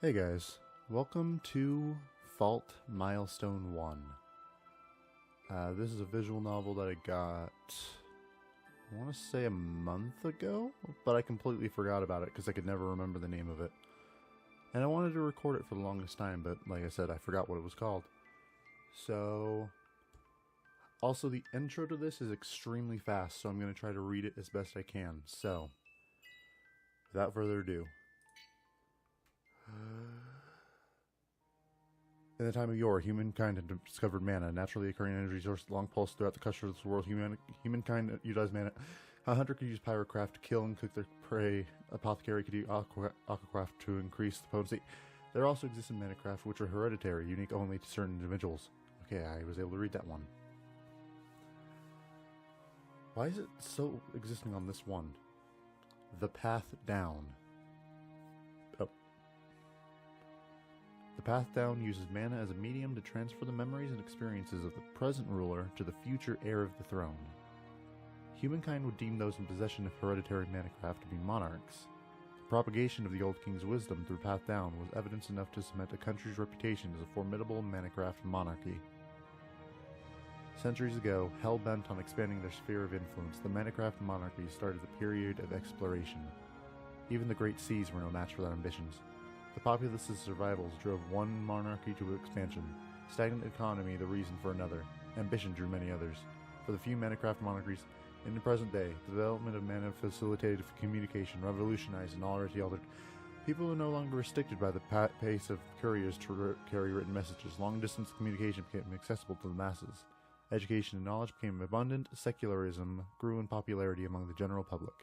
Hey guys, welcome to Fault Milestone 1. This is a visual novel that I got, I want to say a month ago, but I completely forgot about it because I could never remember the name of it. And I wanted to record it for the longest time, but like I said, I forgot what it was called. So, also the intro to this is extremely fast, so I'm going to try to read it as best I can. So, without further ado. In the time of yore, humankind had discovered mana, a naturally occurring energy resource long pulsed throughout the culture of this world. Humankind utilized mana. A hunter could use pyrocraft to kill and cook their prey. Apothecary could use aquacraft to increase the potency. There also existed manacraft, which are hereditary, unique only to certain individuals. Okay, I was able to read that one. Why is it so existing on this one? The Path Down. The Path Down uses mana as a medium to transfer the memories and experiences of the present ruler to the future heir of the throne. Humankind would deem those in possession of hereditary manacraft to be monarchs. The propagation of the old king's wisdom through Path Down was evidence enough to cement a country's reputation as a formidable manacraft monarchy. Centuries ago, hell-bent on expanding their sphere of influence, the manacraft monarchy started a period of exploration. Even the great seas were no match for their ambitions. The populace's survivals drove one monarchy to expansion, stagnant economy the reason for another, ambition drew many others. For the few manacraft monarchies in the present day, the development of mana facilitated communication, revolutionized and already altered. People were no longer restricted by the pace of couriers to carry written messages. Long-distance communication became accessible to the masses. Education and knowledge became abundant. Secularism grew in popularity among the general public.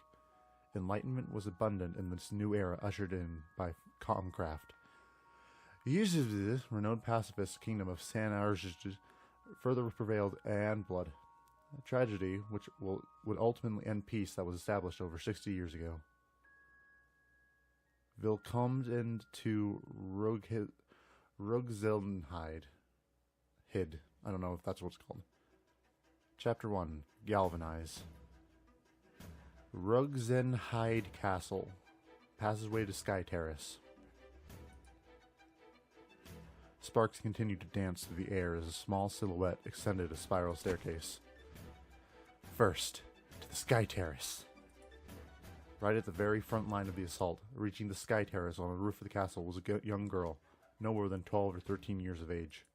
Enlightenment was abundant in this new era ushered in by Comcraft. Years of the renowned pacifist kingdom of San Arj further prevailed and blood. A tragedy which would ultimately end peace that was established over 60 years ago. Willkommen to Rugzelnheid. Hid. I don't know if that's what it's called. Chapter 1. Galvanize. Rugzenheid Castle. Passageway to Sky Terrace. Sparks continued to dance through the air as a small silhouette ascended a spiral staircase. First, to the Sky Terrace. Right at the very front line of the assault, reaching the Sky Terrace on the roof of the castle was a young girl, no more than 12 or 13 years of age.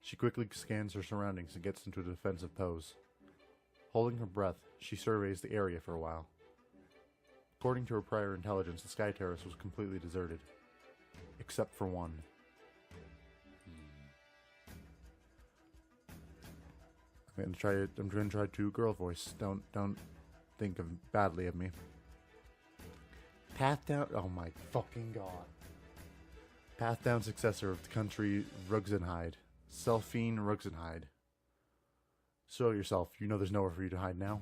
She quickly scans her surroundings and gets into a defensive pose. Holding her breath, she surveys the area for a while. According to her prior intelligence, the Sky Terrace was completely deserted. Except for one. I'm gonna try to girl voice. Don't think badly of me. Path Down. Oh my fucking god. Path Down successor of the country Rugzenheid. Selphine Rugzenheid. Show yourself. You know there's nowhere for you to hide now.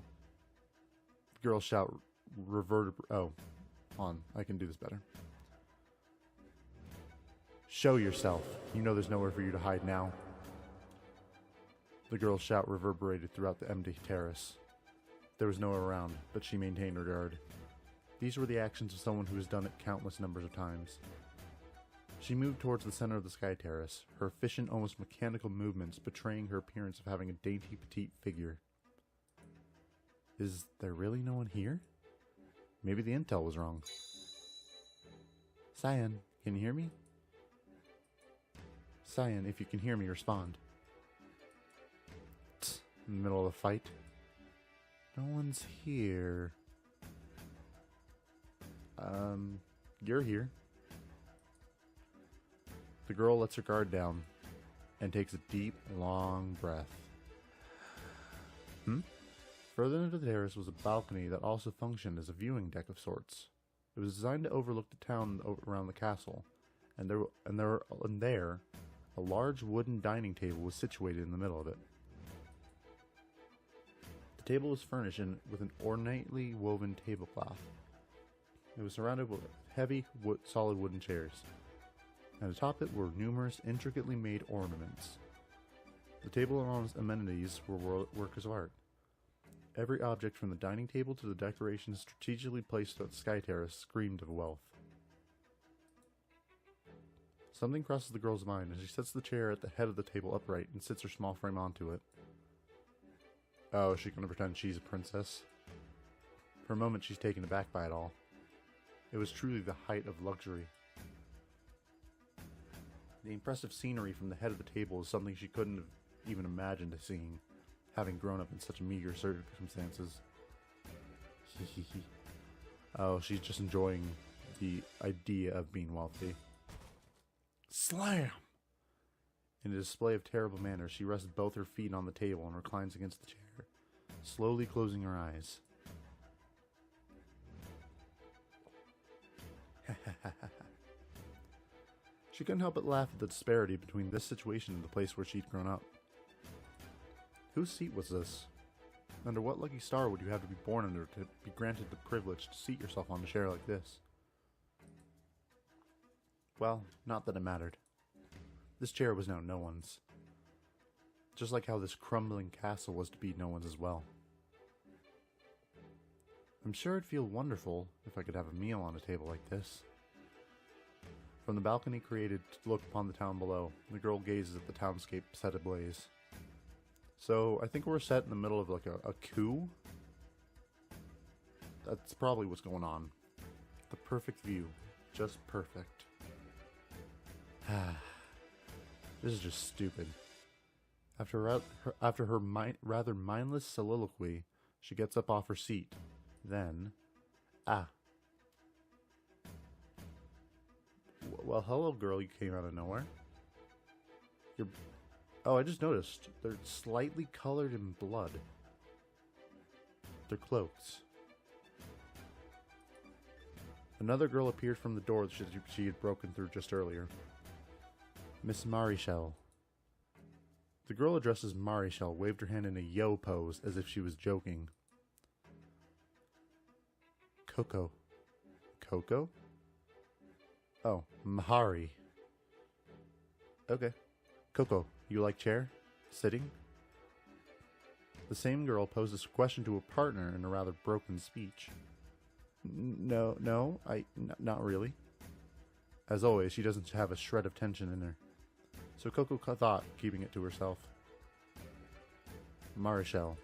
Girls shout Oh, on. I can do this better. Show yourself. You know there's nowhere for you to hide now. The girl's shout reverberated throughout the empty terrace. There was no one around, but she maintained her guard. These were the actions of someone who has done it countless numbers of times. She moved towards the center of the Sky Terrace, her efficient, almost mechanical movements betraying her appearance of having a dainty, petite figure. Is there really no one here? Maybe the intel was wrong. Cyan, can you hear me? Cyan, if you can hear me, respond. Tss, in the middle of the fight. No one's here. You're here. The girl lets her guard down and takes a deep, long breath. Further into the terrace was a balcony that also functioned as a viewing deck of sorts. It was designed to overlook the town around the castle, and there, a large wooden dining table was situated in the middle of it. The table was furnished with an ornately woven tablecloth. It was surrounded with heavy, solid wooden chairs, and atop it were numerous intricately made ornaments. The table and all its amenities were works of art. Every object from the dining table to the decorations strategically placed throughout the Sky Terrace screamed of wealth. Something crosses the girl's mind as she sets the chair at the head of the table upright and sits her small frame onto it. Oh, is she going to pretend she's a princess? For a moment, she's taken aback by it all. It was truly the height of luxury. The impressive scenery from the head of the table is something she couldn't have even imagined seeing, having grown up in such meager circumstances. Oh, she's just enjoying the idea of being wealthy. Slam! In a display of terrible manners, she rests both her feet on the table and reclines against the chair, slowly closing her eyes. She couldn't help but laugh at the disparity between this situation and the place where she'd grown up. Whose seat was this? Under what lucky star would you have to be born under to be granted the privilege to seat yourself on a chair like this? Well, not that it mattered. This chair was now no one's. Just like how this crumbling castle was to be no one's as well. I'm sure it'd feel wonderful if I could have a meal on a table like this. From the balcony created to look upon the town below, the girl gazes at the townscape set ablaze. So, I think we're set in the middle of like a coup? That's probably what's going on. The perfect view. Just perfect. This is just stupid. After her rather mindless soliloquy, she gets up off her seat. Then, well, hello, girl. You came out of nowhere. Oh, I just noticed. They're slightly colored in blood. They're cloaks. Another girl appeared from the door that she had broken through just earlier. Miss Marichal. The girl addressed as Marichal waved her hand in a yo pose as if she was joking. Coco. Coco? Oh, Mahari. Okay. Coco, you like chair? Sitting? The same girl posed this question to a partner in a rather broken speech. No, not really. As always, she doesn't have a shred of tension in her. So Coco thought, keeping it to herself. Marichal.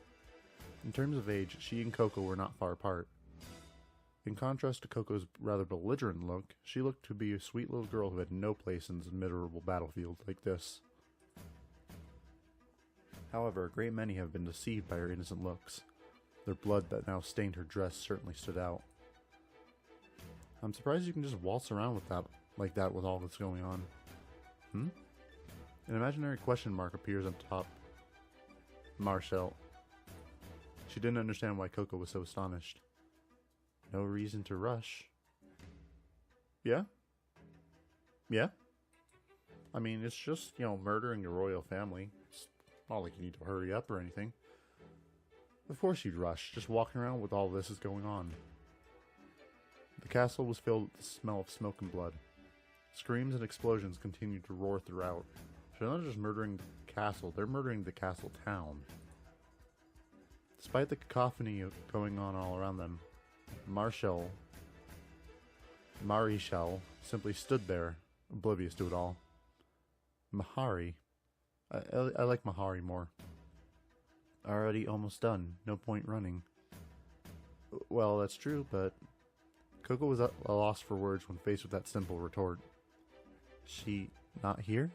In terms of age, she and Coco were not far apart. In contrast to Coco's rather belligerent look, she looked to be a sweet little girl who had no place in this miserable battlefield like this. However, a great many have been deceived by her innocent looks. Their blood that now stained her dress certainly stood out. I'm surprised you can just waltz around with that like that with all that's going on. An imaginary question mark appears on top. Marshall. She didn't understand why Coco was so astonished. No reason to rush. Yeah? Yeah? I mean, it's just, murdering your royal family. It's not like you need to hurry up or anything. Of course you'd rush, just walking around with all this is going on. The castle was filled with the smell of smoke and blood. Screams and explosions continued to roar throughout. They're not just murdering the castle, they're murdering the castle town. Despite the cacophony going on all around them, Marichal simply stood there, oblivious to it all. Mahari. I like Mahari more. Already almost done. No point running. Well, that's true, but Coco was at a loss for words when faced with that simple retort. She not here?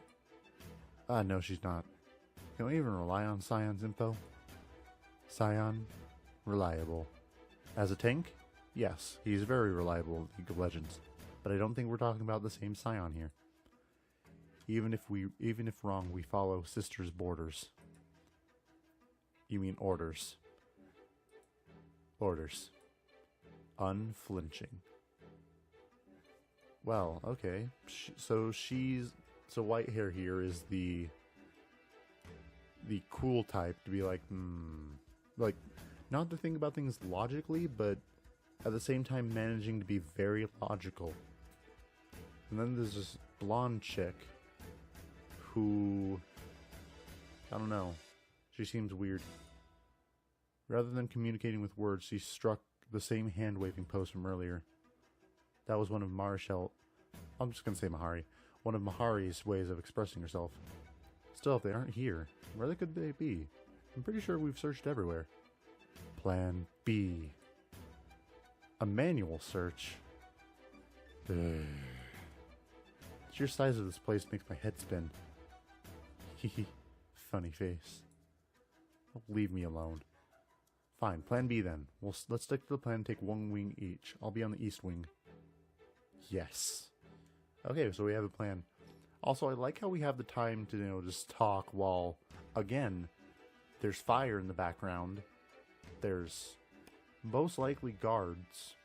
No, she's not. Can we even rely on Scion's info? Scion, reliable. As a tank? Yes, he's very reliable in League of Legends, but I don't think we're talking about the same Scion here. Even if wrong, we follow Sister's borders. You mean orders. Orders. Unflinching. Well, okay. So white hair here is the cool type to be like, not to think about things logically, but at the same time managing to be very logical. And then there's this blonde chick who, I don't know, she seems weird. Rather than communicating with words, she struck the same hand-waving pose from earlier. That was one of Marichal, I'm just going to say Mahari, One of Mahari's ways of expressing herself. Still, if they aren't here, where could they be? I'm pretty sure we've searched everywhere. Plan B. A manual search? The sheer size of this place makes my head spin. Hehe, funny face. Leave me alone. Fine, plan B then. Let's stick to the plan and take one wing each. I'll be on the east wing. Yes. Okay, so we have a plan. Also, I like how we have the time to, just talk while, again, there's fire in the background. There's most likely guards.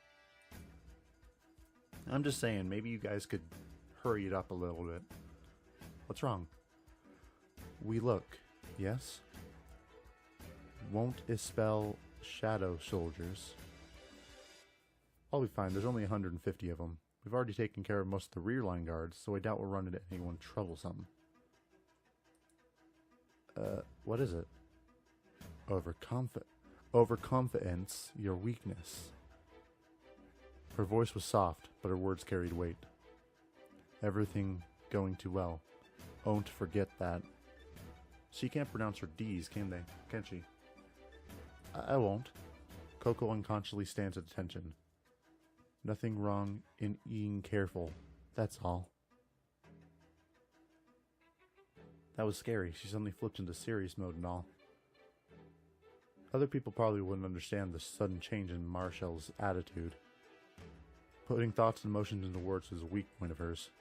I'm just saying, maybe you guys could hurry it up a little bit. What's wrong? We look, yes? Won't expel shadow soldiers. I'll be fine, there's only 150 of them. We've already taken care of most of the rear line guards, so I doubt we'll run into anyone troublesome. What is it? Overconfidence, your weakness. Her voice was soft, but her words carried weight. Everything going too well. Won't forget that. She can't pronounce her D's, can she? I won't. Coco unconsciously stands at attention. Nothing wrong in being careful. That's all. That was scary. She suddenly flipped into serious mode and all. Other people probably wouldn't understand the sudden change in Marshall's attitude. Putting thoughts and emotions into words was a weak point of hers.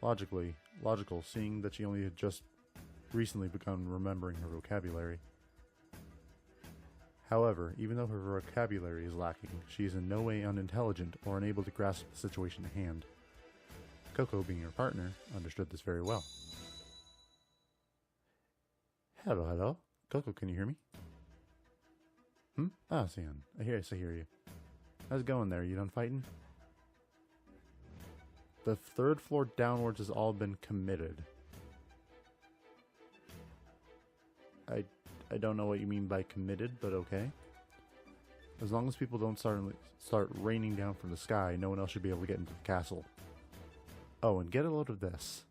Logical, seeing that she only had just recently begun remembering her vocabulary. However, even though her vocabulary is lacking, she is in no way unintelligent or unable to grasp the situation at hand. Coco, being her partner, understood this very well. Hello. Coco, can you hear me? Ah, Sian. I hear you. How's it going there? You done fighting? The third floor downwards has all been committed. I don't know what you mean by committed, but okay. As long as people don't start raining down from the sky, no one else should be able to get into the castle. Oh, and get a load of this.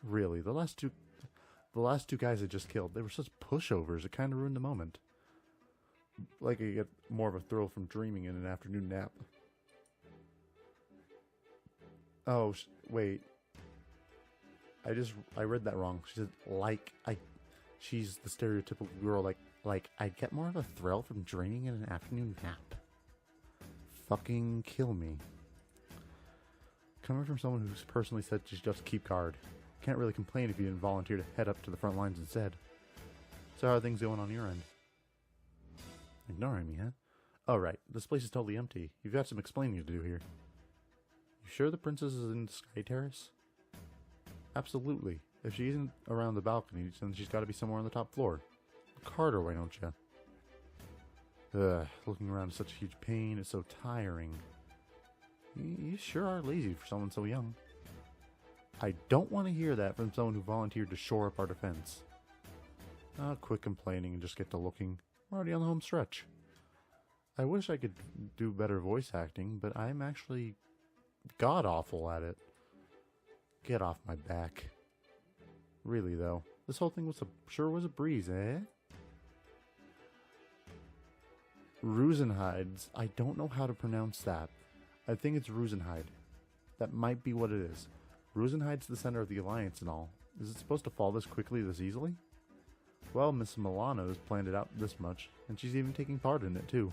Really, the last two guys I just killed, they were such pushovers, it kind of ruined the moment. Like I get more of a thrill from dreaming in an afternoon nap. Oh, wait. I read that wrong. She said, she's the stereotypical girl, like, I'd get more of a thrill from dreaming in an afternoon nap. Fucking kill me. Coming from someone who's personally said to just keep guard. Can't really complain if you didn't volunteer to head up to the front lines instead. So how are things going on your end? Ignoring me, huh? Oh, right. This place is totally empty. You've got some explaining to do here. You sure the princess is in Sky Terrace? Absolutely. If she isn't around the balcony, then she's got to be somewhere on the top floor. Cart her, why don't you? Ugh, looking around is such a huge pain. It's so tiring. You sure are lazy for someone so young. I don't want to hear that from someone who volunteered to shore up our defense. Quit complaining and just get to looking. We're already on the home stretch. I wish I could do better voice acting, but I'm actually god-awful at it. Get off my back. Really, though, this whole thing sure was a breeze, eh? Rosenheids. I don't know how to pronounce that. I think it's Rosenheid. That might be what it is. Rosenheid's the center of the Alliance and all. Is it supposed to fall this quickly, this easily? Well, Miss Milano's planned it out this much, and she's even taking part in it, too.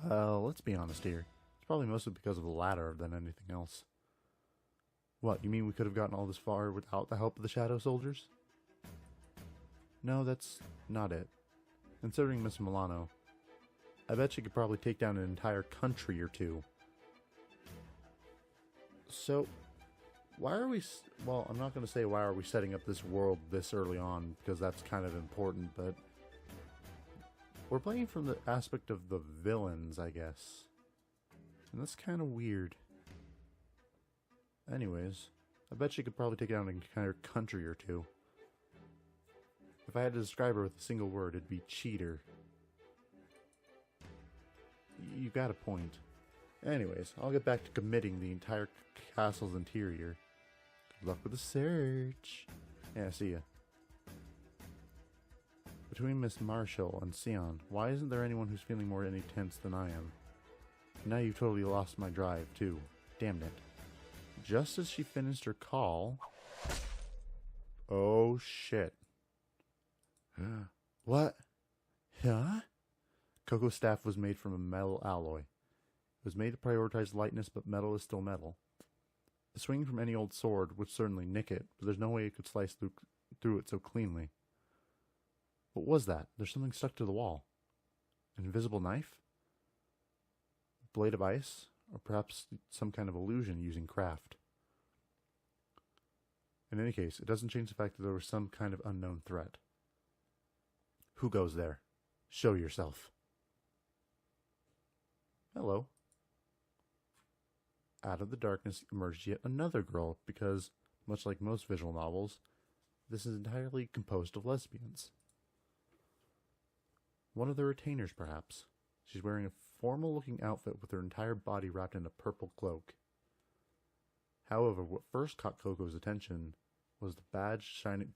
Well, let's be honest here. It's probably mostly because of the latter than anything else. What, you mean we could have gotten all this far without the help of the Shadow Soldiers? No, that's not it. Considering Miss Milano, I bet she could probably take down an entire country or two. So, why are we... Well, I'm not going to say why are we setting up this world this early on, because that's kind of important, but... We're playing from the aspect of the villains, I guess. And that's kind of weird. Anyways, I bet she could probably take down an entire country or two. If I had to describe her with a single word, it'd be cheater. You got a point. Anyways, I'll get back to committing the entire castle's interior. Good luck with the search. Yeah, see ya. Between Miss Marshall and Sion, why isn't there anyone who's feeling more any tense than I am? Now you've totally lost my drive, too. Damn it. Just as she finished her call... Oh, shit. What? Huh? Coco's staff was made from a metal alloy. It was made to prioritize lightness, but metal is still metal. The swing from any old sword would certainly nick it, but there's no way it could slice through it so cleanly. What was that? There's something stuck to the wall. An invisible knife? A blade of ice? Or perhaps some kind of illusion using craft. In any case, it doesn't change the fact that there was some kind of unknown threat. Who goes there? Show yourself. Hello. Out of the darkness emerged yet another girl, because, much like most visual novels, this is entirely composed of lesbians. One of the retainers, perhaps. She's wearing a formal-looking outfit with her entire body wrapped in a purple cloak. However, what first caught Coco's attention was the badge shining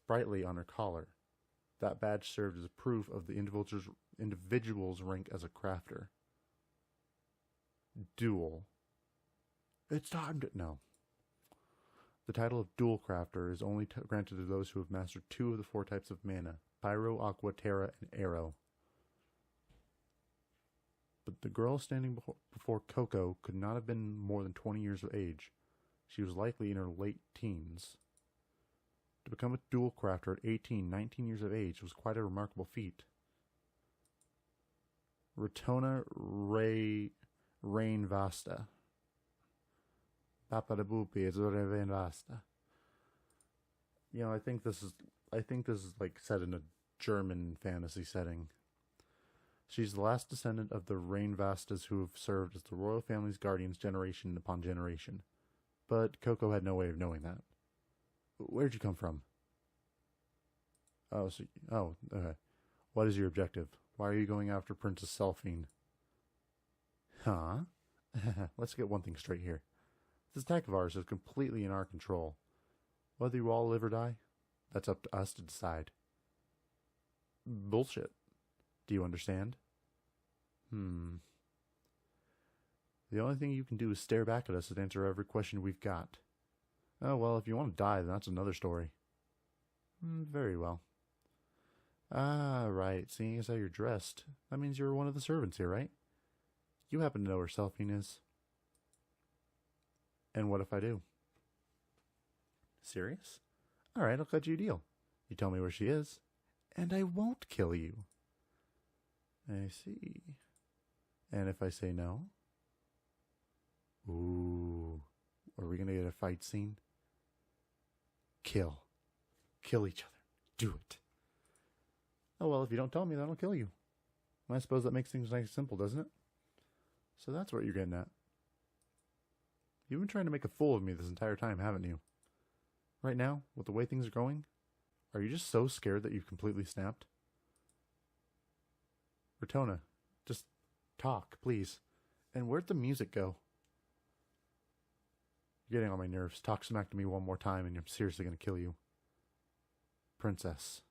brightly on her collar. That badge served as proof of the individual's rank as a crafter. Duel. It's time to... No. The title of Duel Crafter is only granted to those who have mastered 2 of the 4 types of mana, Pyro, Aqua, Terra, and Aero. But the girl standing before Coco could not have been more than 20 years of age. She was likely in her late teens. To become a duel crafter at 18, 19 years of age was quite a remarkable feat. Ratona Rain Vasta. Papa de Bupi is Rain Vasta. You know, I think this is like set in a German fantasy setting. She's the last descendant of the Rain Vastas who have served as the royal family's guardians generation upon generation. But Coco had no way of knowing that. Where'd you come from? Okay. What is your objective? Why are you going after Princess Selphine? Huh? Let's get one thing straight here. This attack of ours is completely in our control. Whether you all live or die, that's up to us to decide. Bullshit. Do you understand? The only thing you can do is stare back at us and answer every question we've got. Oh, well, if you want to die, then that's another story. Very well. Ah, right. Seeing as how you're dressed, that means you're one of the servants here, right? You happen to know where Selphine is. And what if I do? Serious? All right, I'll cut you a deal. You tell me where she is, and I won't kill you. I see. And if I say no? Ooh. Are we going to get a fight scene? Kill. Kill each other. Do it. Oh, well, if you don't tell me, then I'll kill you. I suppose that makes things nice and simple, doesn't it? So that's what you're getting at. You've been trying to make a fool of me this entire time, haven't you? Right now, with the way things are going, are you just so scared that you've completely snapped? Ratona, just talk, please. And where'd the music go? You're getting on my nerves. Talk smack to me one more time and I'm seriously going to kill you. Princess.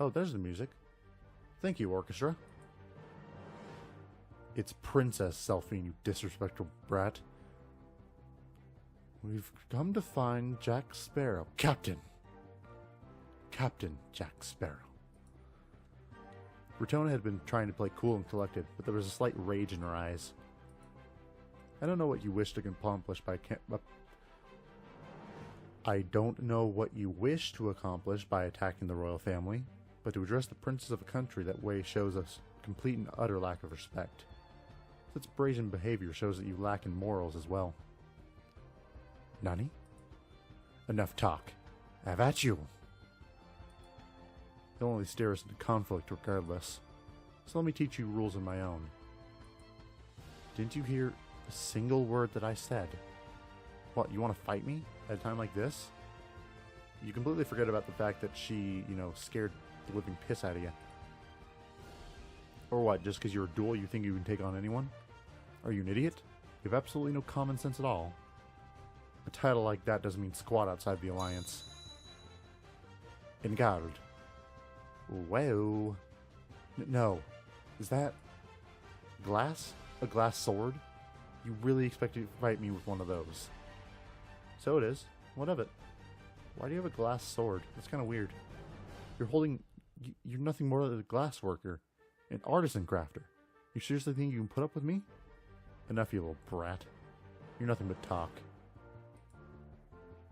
Oh, there's the music. Thank you, orchestra. It's Princess Selphine, you disrespectful brat. We've come to find Jack Sparrow. Captain Jack Sparrow. Ratona had been trying to play cool and collected, but there was a slight rage in her eyes. I don't know what you wish to accomplish by attacking the royal family, but to address the princes of a country that way shows us complete and utter lack of respect. Such brazen behavior shows that you lack in morals as well. Nani? Enough talk. Have at you. They'll only steer us into conflict regardless. So let me teach you rules of my own. Didn't you hear a single word that I said? What, you want to fight me at a time like this? You completely forget about the fact that she, scared the living piss out of you. Or what, just because you're a duel you think you can take on anyone? Are you an idiot? You have absolutely no common sense at all. A title like that doesn't mean squat outside the Alliance. En garde. Whoa. No. Is that... glass? A glass sword? You really expect to fight me with one of those? So it is. What of it? Why do you have a glass sword? That's kind of weird. You're holding... You're nothing more than a glass worker. An artisan crafter. You seriously think you can put up with me? Enough, you little brat. You're nothing but talk.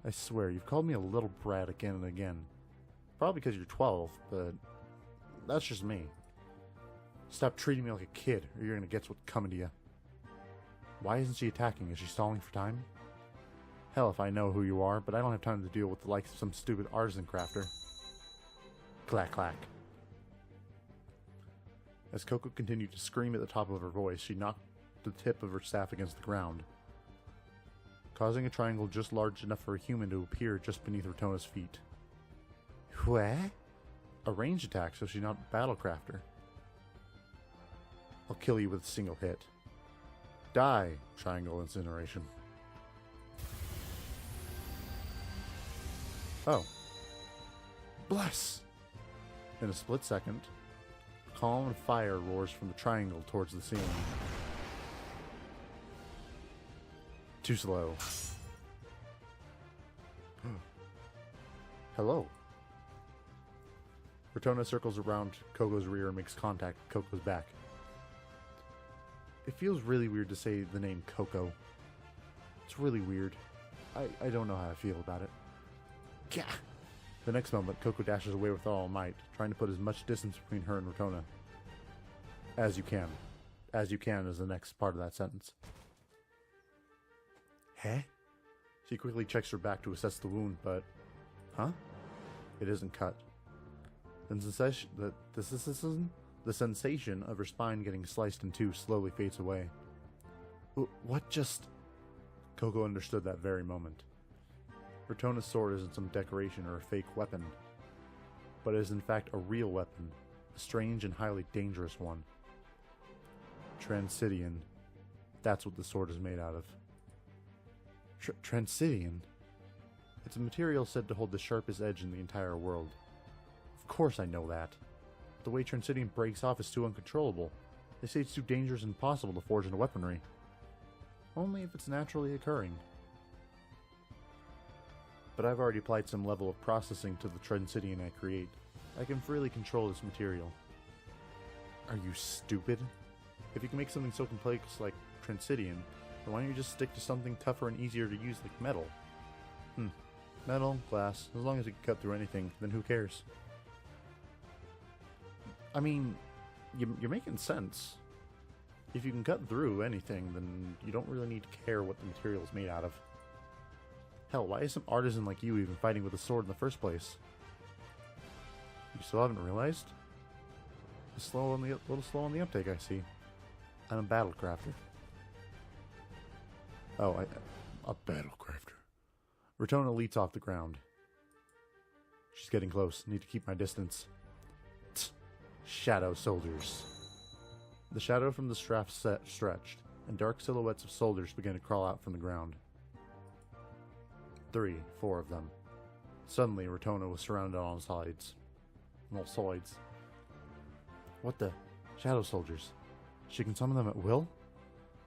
I swear, you've called me a little brat again and again. Probably because you're 12, but that's just me. Stop treating me like a kid, or you're gonna get what's coming to you. Why isn't she attacking? Is she stalling for time? Hell if I know who you are, but I don't have time to deal with the likes of some stupid artisan crafter. Clack clack. As Coco continued to scream at the top of her voice, she knocked the tip of her staff against the ground, causing a triangle just large enough for a human to appear just beneath Ratona's feet. What? A ranged attack, so she's not a battlecrafter. I'll kill you with a single hit. Die, triangle incineration. Oh. Bless! In a split second, a column of fire roars from the triangle towards the ceiling. Too slow. Hello. Ratona circles around Coco's rear and makes contact with Coco's back. It feels really weird to say the name Coco. It's really weird. I don't know how I feel about it. Gah! The next moment, Coco dashes away with all might, trying to put as much distance between her and Ratona as you can. As you can is the next part of that sentence. Huh? She quickly checks her back to assess the wound, but... Huh? It isn't cut. The sensation of her spine getting sliced in two slowly fades away. What just... Coco understood that very moment. Ratona's sword isn't some decoration or a fake weapon, but is in fact a real weapon, a strange and highly dangerous one. Transidian. That's what the sword is made out of. Transidian? It's a material said to hold the sharpest edge in the entire world. Of course I know that. The way Transidian breaks off is too uncontrollable. They say it's too dangerous and impossible to forge into weaponry. Only if it's naturally occurring. But I've already applied some level of processing to the Transidian I create. I can freely control this material. Are you stupid? If you can make something so complex like Transidian, then why don't you just stick to something tougher and easier to use like metal? Metal, glass, as long as it can cut through anything, then who cares? I mean, you're making sense. If you can cut through anything, then you don't really need to care what the material is made out of. Hell, why is some artisan like you even fighting with a sword in the first place? You still haven't realized? A little slow on the uptake, I see. I'm a battlecrafter. Oh, a battlecrafter. Ratona leaps off the ground. She's getting close. Need to keep my distance. Shadow soldiers. The shadow from the strap stretched, and dark silhouettes of soldiers began to crawl out from the ground. 3, 4 of them. Suddenly, Ratona was surrounded on all sides. What the? Shadow soldiers. She can summon them at will?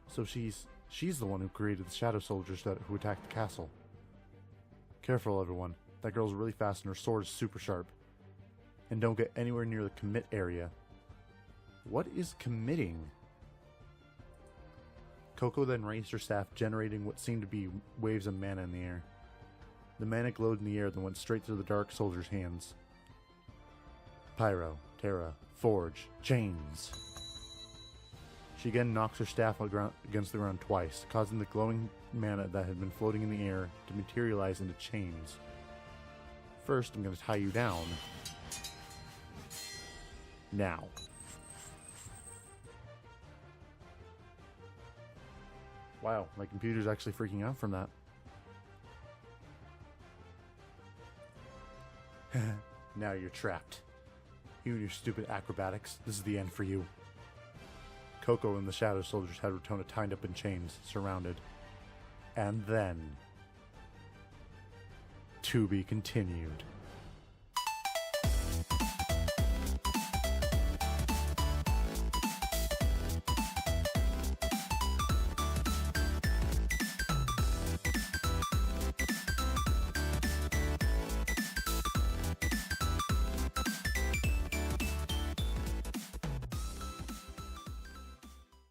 So she's the one who created the shadow soldiers who attacked the castle. Careful, everyone. That girl's really fast and her sword is super sharp. And don't get anywhere near the commit area. What is committing? Coco then raised her staff, generating what seemed to be waves of mana in the air. The mana glowed in the air, then went straight to the dark soldier's hands. Pyro, Terra, Forge, Chains. She again knocks her staff against the ground twice, causing the glowing mana that had been floating in the air to materialize into chains. First, I'm going to tie you down. Now. Wow, my computer's actually freaking out from that. Now you're trapped. You and your stupid acrobatics. This is the end for you. Coco and the Shadow Soldiers had Rotona tied up in chains, surrounded. And then... to be continued.